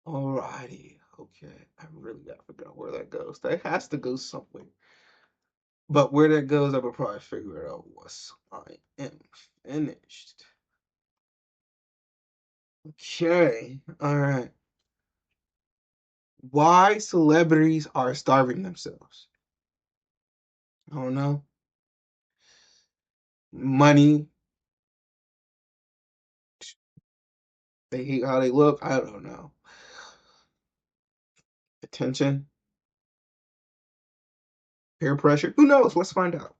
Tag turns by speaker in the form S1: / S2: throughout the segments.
S1: Alrighty. Okay. I really gotta figure out where that goes. That has to go somewhere. But where that goes, I will probably figure it out once I am finished. Okay. Alright. Why celebrities are starving themselves? I don't know. Money. They hate how they look. I don't know. Attention. Peer pressure. Who knows? Let's find out.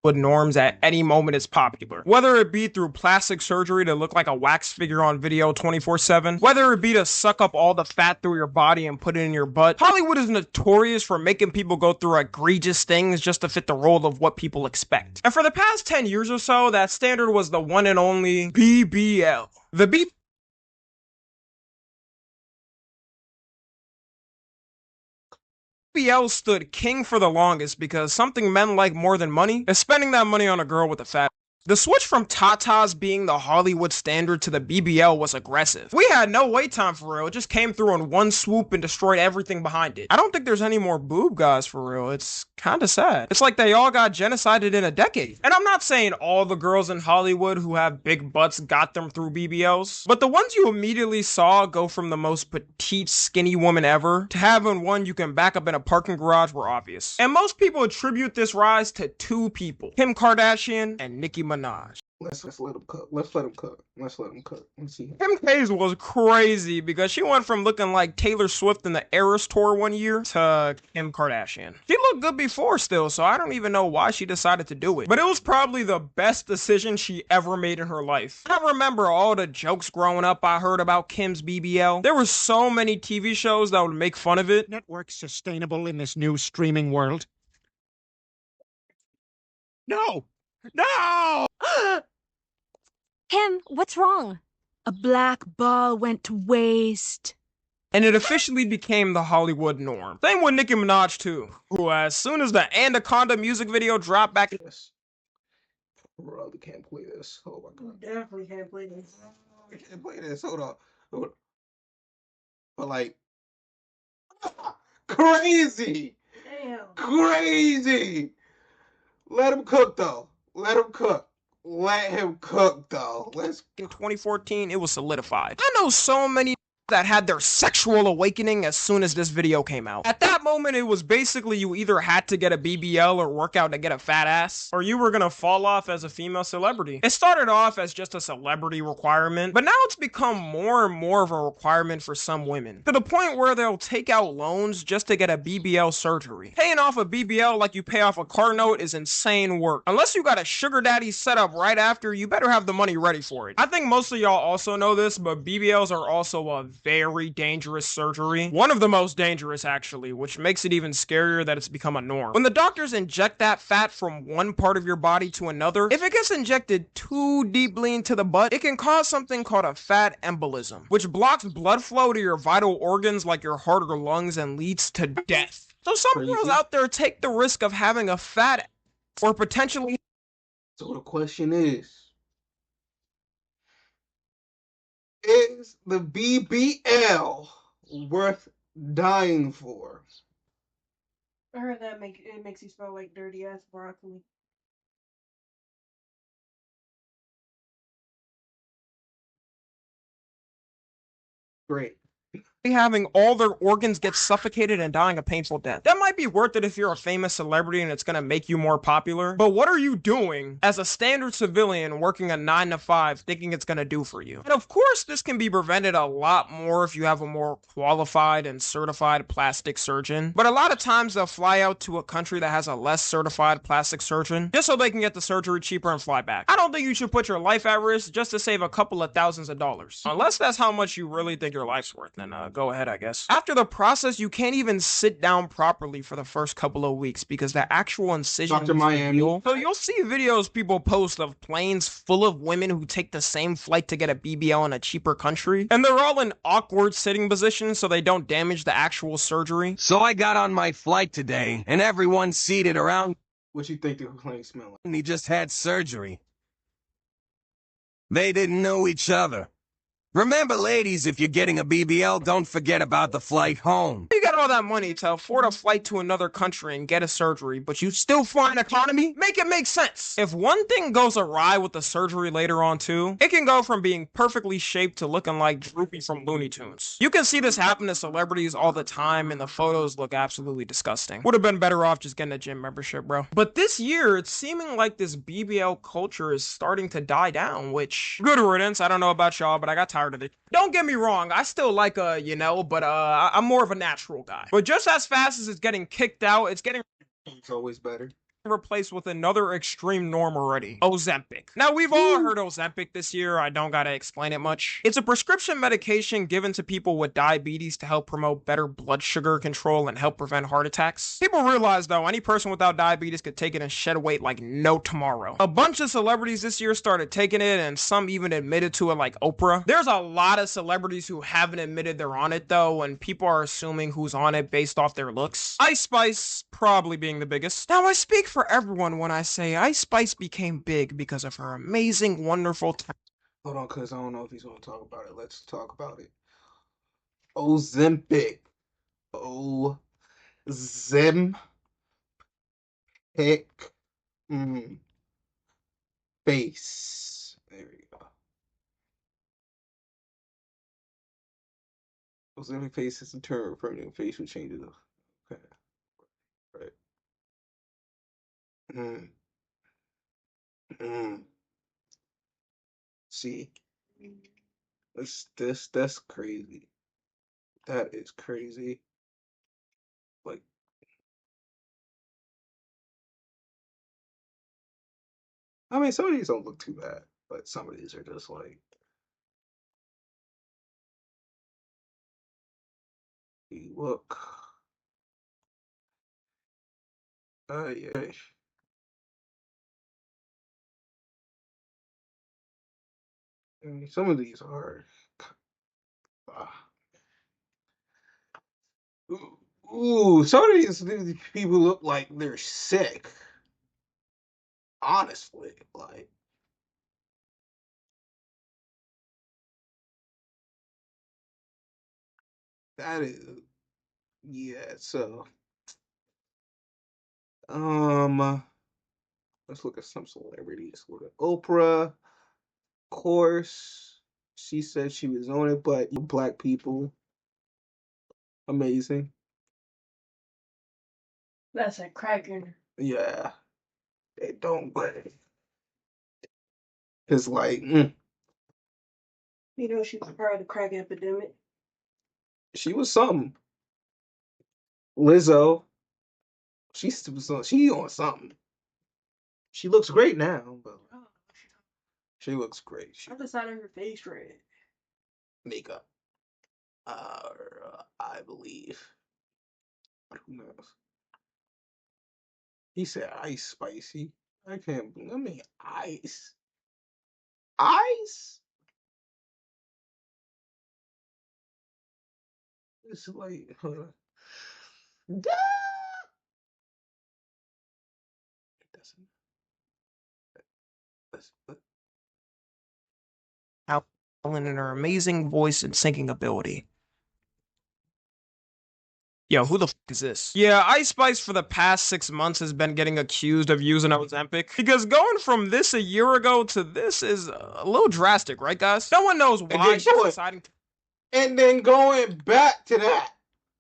S2: With norms at any moment is popular. Whether it be through plastic surgery to look like a wax figure on video 24/7, whether it be to suck up all the fat through your body and put it in your butt, Hollywood is notorious for making people go through egregious things just to fit the role of what people expect. And for the past 10 years or so, that standard was the one and only BBL. The BBL stood king for the longest because something men like more than money is spending that money on a girl with a fat. The switch from Tatas being the Hollywood standard to the BBL was aggressive. We had no wait time for real, it just came through in one swoop and destroyed everything behind it. I don't think there's any more boob guys for real, it's kinda sad. It's like they all got genocided in a decade. And I'm not saying all the girls in Hollywood who have big butts got them through BBLs, but the ones you immediately saw go from the most petite, skinny woman ever to having one you can back up in a parking garage were obvious. And most people attribute this rise to two people, Kim Kardashian and Nicki Minaj.
S1: Let's let him cook. Let's let him cook. Let's let him cook. Let's see.
S2: Kim K's was crazy because she went from looking like Taylor Swift in the Eras tour one year to Kim Kardashian. She looked good before still, so I don't even know why she decided to do it. But it was probably the best decision she ever made in her life. I remember all the jokes growing up I heard about Kim's BBL. There were so many TV shows that would make fun of it.
S3: Network sustainable in this new streaming world? No! No!
S4: Kim, what's wrong? A black ball went to waste.
S2: And it officially became the Hollywood norm. Same with Nicki Minaj too, who as soon as the Anaconda music video dropped back in
S1: Yes. Bro, we can't play this. Oh my god.
S5: Definitely can't play this.
S1: We can't play this. Hold on. Hold on. But like crazy.
S5: Damn.
S1: Crazy. Let him cook though. Let him cook. Let him cook though. Let's
S2: 2014, it was solidified. I know so many that had their sexual awakening as soon as this video came out. At that moment, it was basically you either had to get a BBL or work out to get a fat ass, or you were gonna fall off as a female celebrity. It started off as just a celebrity requirement, but now it's become more and more of a requirement for some women, to the point where they'll take out loans just to get a BBL surgery. Paying off a BBL like you pay off a car note is insane work. Unless you got a sugar daddy set up right after, you better have the money ready for it. I think most of y'all also know this, but BBLs are also a very dangerous surgery. One of the most dangerous, actually, which makes it even scarier that it's become a norm. When the doctors inject that fat from one part of your body to another, if it gets injected too deeply into the butt, it can cause something called a fat embolism, which blocks blood flow to your vital organs like your heart or lungs and leads to death. So some girls out there take the risk of having a fat or potentially.
S1: So the question is the BBL worth dying for?
S5: I heard that it makes you smell like dirty ass broccoli.
S1: Great.
S2: Having all their organs get suffocated and dying a painful death. That might be worth it if you're a famous celebrity and it's gonna make you more popular, but what are you doing as a standard civilian working a 9 to 5 thinking it's gonna do for you? And of course, this can be prevented a lot more if you have a more qualified and certified plastic surgeon, but a lot of times they'll fly out to a country that has a less certified plastic surgeon just so they can get the surgery cheaper and fly back. I don't think you should put your life at risk just to save a couple of thousands of dollars. Unless that's how much you really think your life's worth, then go ahead, I guess. After the process, you can't even sit down properly for the first couple of weeks because the actual incision
S1: Dr. Miami.
S2: So you'll see videos people post of planes full of women who take the same flight to get a BBL in a cheaper country, and they're all in awkward sitting positions so they don't damage the actual surgery.
S6: So I got on my flight today, and everyone's seated around.
S1: What you think the plane smell like?
S6: And he just had surgery. They didn't know each other. Remember, ladies, if you're getting a BBL, don't forget about the flight home.
S2: You got all that money to afford a flight to another country and get a surgery, but you still find economy? Make it make sense. If one thing goes awry with the surgery later on too, it can go from being perfectly shaped to looking like Droopy from Looney Tunes. You can see this happen to celebrities all the time, and the photos look absolutely disgusting. Would have been better off just getting a gym membership, bro. But this year, it's seeming like this BBL culture is starting to die down, which, good riddance. I don't know about y'all, but I got tired of it. Don't get me wrong, I still like but I'm more of a natural guy. But just as fast as it's getting kicked out, it's getting
S1: It's always better.
S2: replaced with another extreme norm already, Ozempic. Now, we've all heard Ozempic this year. I don't gotta explain it much. It's a prescription medication given to people with diabetes to help promote better blood sugar control and help prevent heart attacks. People realize, though, any person without diabetes could take it and shed weight like no tomorrow. A bunch of celebrities this year started taking it, and some even admitted to it, like Oprah. There's a lot of celebrities who haven't admitted they're on it, though, and people are assuming who's on it based off their looks. Ice Spice probably being the biggest. Now, I speak for everyone when I say Ice Spice became big because of her amazing, wonderful talent.
S1: Hold on, cause I don't know if he's gonna talk about it. Let's talk about it. Ozempic. Ozempic. Face. There we go. Ozempic face is a term referring to facial changes. Okay. Right. Mm. Mm. See, that's crazy. That is crazy. Like, I mean, some of these don't look too bad, but some of these are just like, you look. Yeah. I mean, some of these are. ah. Some of these people look like they're sick. Honestly, like that is, yeah. So, let's look at some celebrities. Look at Oprah, of course. She said she was on it, but black people, amazing.
S5: That's a cracking.
S1: Yeah, they don't. It's like
S5: You know, she was part of the crack epidemic.
S1: she was something. Lizzo, she on something. She looks great now, but
S5: Oh,
S1: she looks great. She
S5: I'm the side of her face red.
S1: makeup, I believe. Who knows? He said ice spicy. I can't. I mean ice. Ice. It's like. Duh! It doesn't.
S2: Talent and her amazing voice and singing ability. Yo, who the fuck is this? Yeah, Ice Spice for the past 6 months has been getting accused of using Ozempic. Because going from this a year ago to this is a little drastic, right, guys? No one knows why she's deciding to
S1: And then going back to that.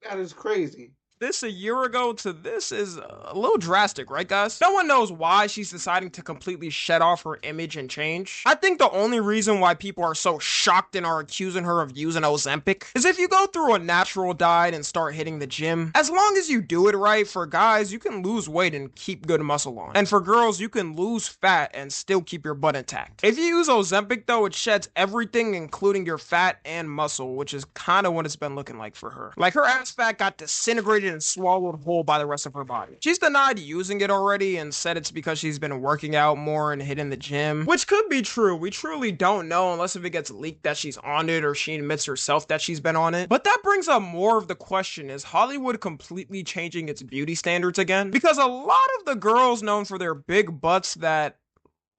S1: That is crazy.
S2: this a year ago to this is a little drastic, right, guys? No one knows why she's deciding to completely shed off her image and change. I think the only reason why people are so shocked and are accusing her of using Ozempic is if you go through a natural diet and start hitting the gym, as long as you do it right, for guys, you can lose weight and keep good muscle on. And for girls, you can lose fat and still keep your butt intact. If you use Ozempic, though, it sheds everything, including your fat and muscle, which is kind of what it's been looking like for her. Like, her ass fat got disintegrated and swallowed whole by the rest of her body. She's denied using it already and said it's because she's been working out more and hitting the gym, which could be true. We truly don't know unless if it gets leaked that she's on it or she admits herself that she's been on it. But that brings up more of the question, is Hollywood completely changing its beauty standards again? Because a lot of the girls known for their big butts that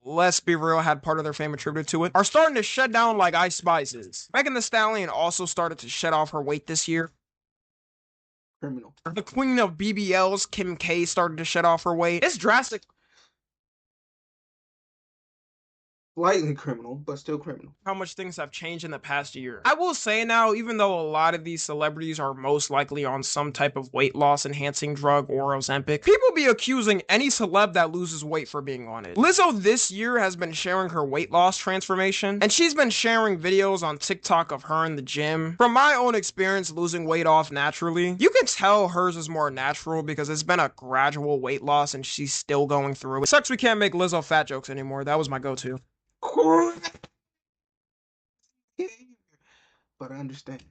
S2: let's be real, had part of their fame attributed to it, are starting to shed down like Ice Spice is. Megan Thee Stallion also started to shed off her weight this year.
S1: Criminal.
S2: The queen of BBLs, Kim K, started to shed off her weight. It's drastic.
S1: Slightly criminal, but still criminal.
S2: How much things have changed in the past year. I will say now, even though a lot of these celebrities are most likely on some type of weight loss enhancing drug or Ozempic, people be accusing any celeb that loses weight for being on it. Lizzo this year has been sharing her weight loss transformation, and she's been sharing videos on TikTok of her in the gym. From my own experience losing weight off naturally, you can tell hers is more natural because it's been a gradual weight loss and she's still going through it. Sucks we can't make Lizzo fat jokes anymore. That was my go-to.
S1: But I understand.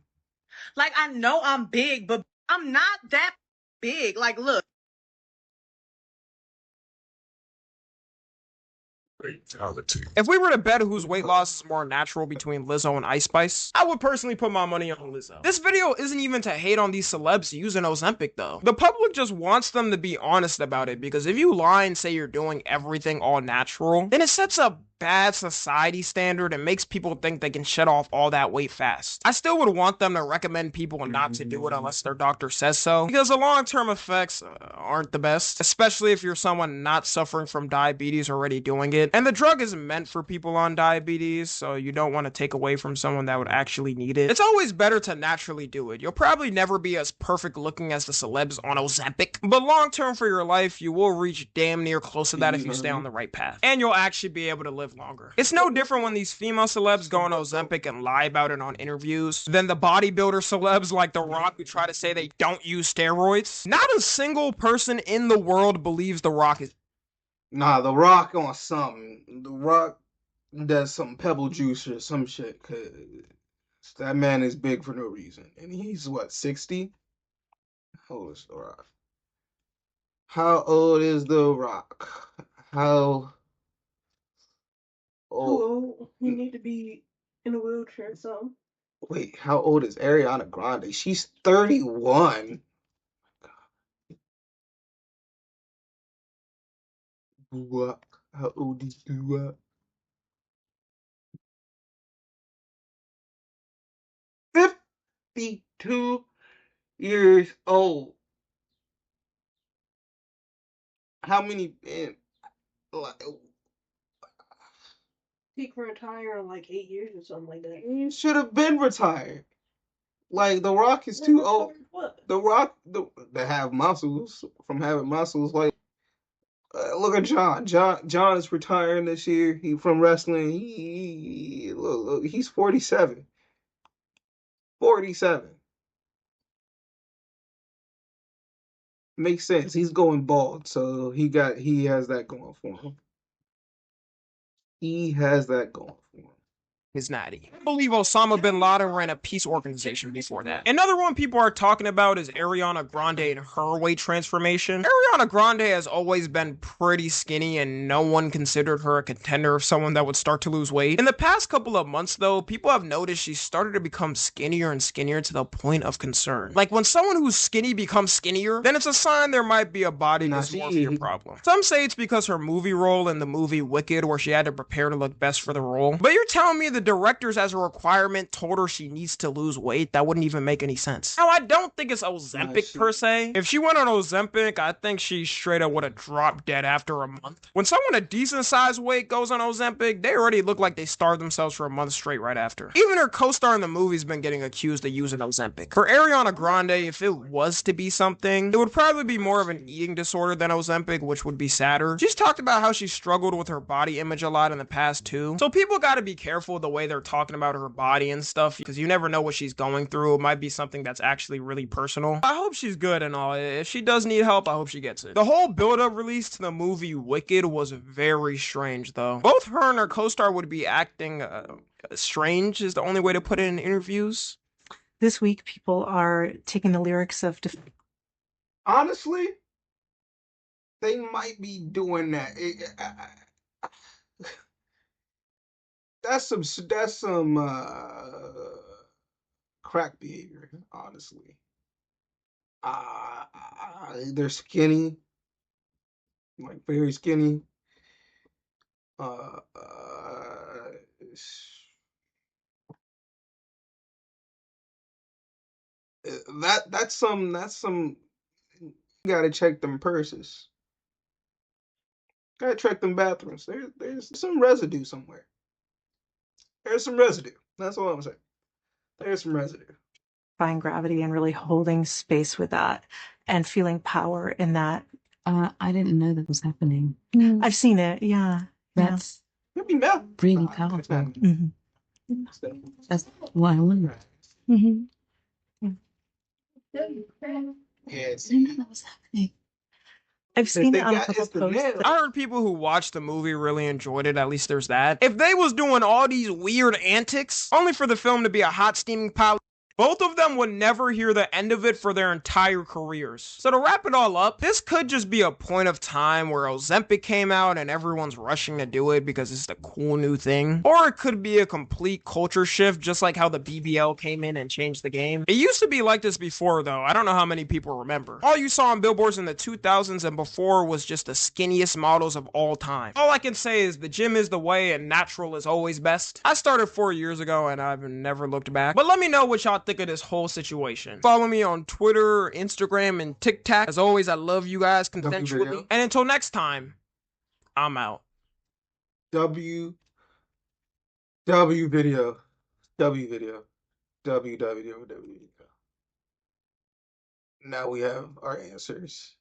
S7: Like, I know I'm big, but I'm not that big. Like, look.
S2: If we were to bet whose weight loss is more natural between Lizzo and Ice Spice, I would personally put my money on Lizzo. This video isn't even to hate on these celebs using Ozempic though. The public just wants them to be honest about it, because if you lie and say you're doing everything all natural, then it sets a bad society standard and makes people think they can shed off all that weight fast. I still would want them to recommend people not to do it unless their doctor says so, because the long-term effects aren't the best, especially if you're someone not suffering from diabetes already doing it. And the drug is meant for people on diabetes, so you don't want to take away from someone that would actually need it. It's always better to naturally do it. You'll probably never be as perfect looking as the celebs on Ozempic, but long-term for your life, you will reach damn near close to that if you stay on the right path. And you'll actually be able to live longer. It's no different when these female celebs go on Ozempic and lie about it on interviews than the bodybuilder celebs like The Rock who try to say they don't use steroids. Not a single person in the world believes The Rock is...
S1: Nah, The Rock on something. The Rock does some pebble juice or some shit, cause that man is big for no reason. And he's what, 60? How old is The Rock? How old is The Rock? How old?
S5: Oh, you need to be in a wheelchair or something.
S1: Wait, how old is Ariana Grande? She's 31. What? How old is The Rock? 52 years old. How many? Like,
S5: He can retire in like 8 years or something like that.
S1: you should have been retired. Like, The Rock is too old.
S5: What?
S1: The Rock, to have muscles, from having muscles. Like, look at John. John is retiring this year. He from wrestling. Look, he's 47. 47. Makes sense. He's going bald, so he has that going for him. He has that going for him.
S2: is natty. I believe Osama bin Laden ran a peace organization before that. Another one people are talking about is Ariana Grande and her weight transformation. Ariana Grande has always been pretty skinny and no one considered her a contender of someone that would start to lose weight. In the past couple of months though, people have noticed she started to become skinnier and skinnier to the point of concern. Like when someone who's skinny becomes skinnier, then it's a sign there might be a body dysmorphia problem. Some say it's because her movie role in the movie Wicked, where she had to prepare to look best for the role. But you're telling me the directors as a requirement told her she needs to lose weight? That wouldn't even make any sense. Now, I don't think it's Ozempic per se. If she went on Ozempic, I think she straight up would have dropped dead after a month. When someone a decent sized weight goes on Ozempic, they already look like they starved themselves for a month straight right after. Even her co-star in the movie's been getting accused of using Ozempic. For Ariana Grande, if it was to be something, it would probably be more of an eating disorder than Ozempic, which would be sadder. She's talked about how she struggled with her body image a lot in the past too. So people gotta be careful the way they're talking about her body and stuff, because you never know what she's going through. It might be something that's actually really personal. I hope she's good and all. If she does need help, I hope she gets it. The whole build-up release to the movie Wicked was very strange though. Both her and her co-star would be acting strange is the only way to put it in interviews.
S8: This week, people are taking the lyrics of...
S1: Honestly, they might be doing that. That's some crack behavior, honestly. They're skinny, like very skinny. Uh, uh, that's some. You gotta check them purses. Gotta check them bathrooms. There's some residue somewhere. There's some residue. That's all I'm saying. There's some residue.
S8: Defying gravity and really holding space with that and feeling power in that.
S9: I didn't know that was happening.
S8: I've seen it. Yeah.
S9: That's
S1: Could be meth.
S9: really
S1: Nah, it's
S9: powerful.
S1: not.
S8: Hmm.
S1: It's definitely-
S9: That's why I wonder.
S8: Hmm.
S1: Yeah,
S9: I didn't know that was happening.
S8: I've seen
S1: they
S8: it on a
S1: got
S8: couple
S1: it's the
S8: posts.
S1: nail.
S2: I heard people who watched the movie really enjoyed it. At least there's that. If they was doing all these weird antics, only for the film to be a hot steaming pile, both of them would never hear the end of it for their entire careers. So to wrap it all up, this could just be a point of time where Ozempic came out and everyone's rushing to do it because it's the cool new thing. Or it could be a complete culture shift, just like how the BBL came in and changed the game. It used to be like this before though. I don't know how many people remember. All you saw on billboards in the 2000s and before was just the skinniest models of all time. All I can say is the gym is the way and natural is always best. I started 4 years ago and I've never looked back. But let me know what y'all think of this whole situation. Follow me on Twitter, Instagram, and TikTok. As always, I love you guys consensually.
S1: video.
S2: And until next time, I'm out.
S1: W video. W video. W. Now we have our answers.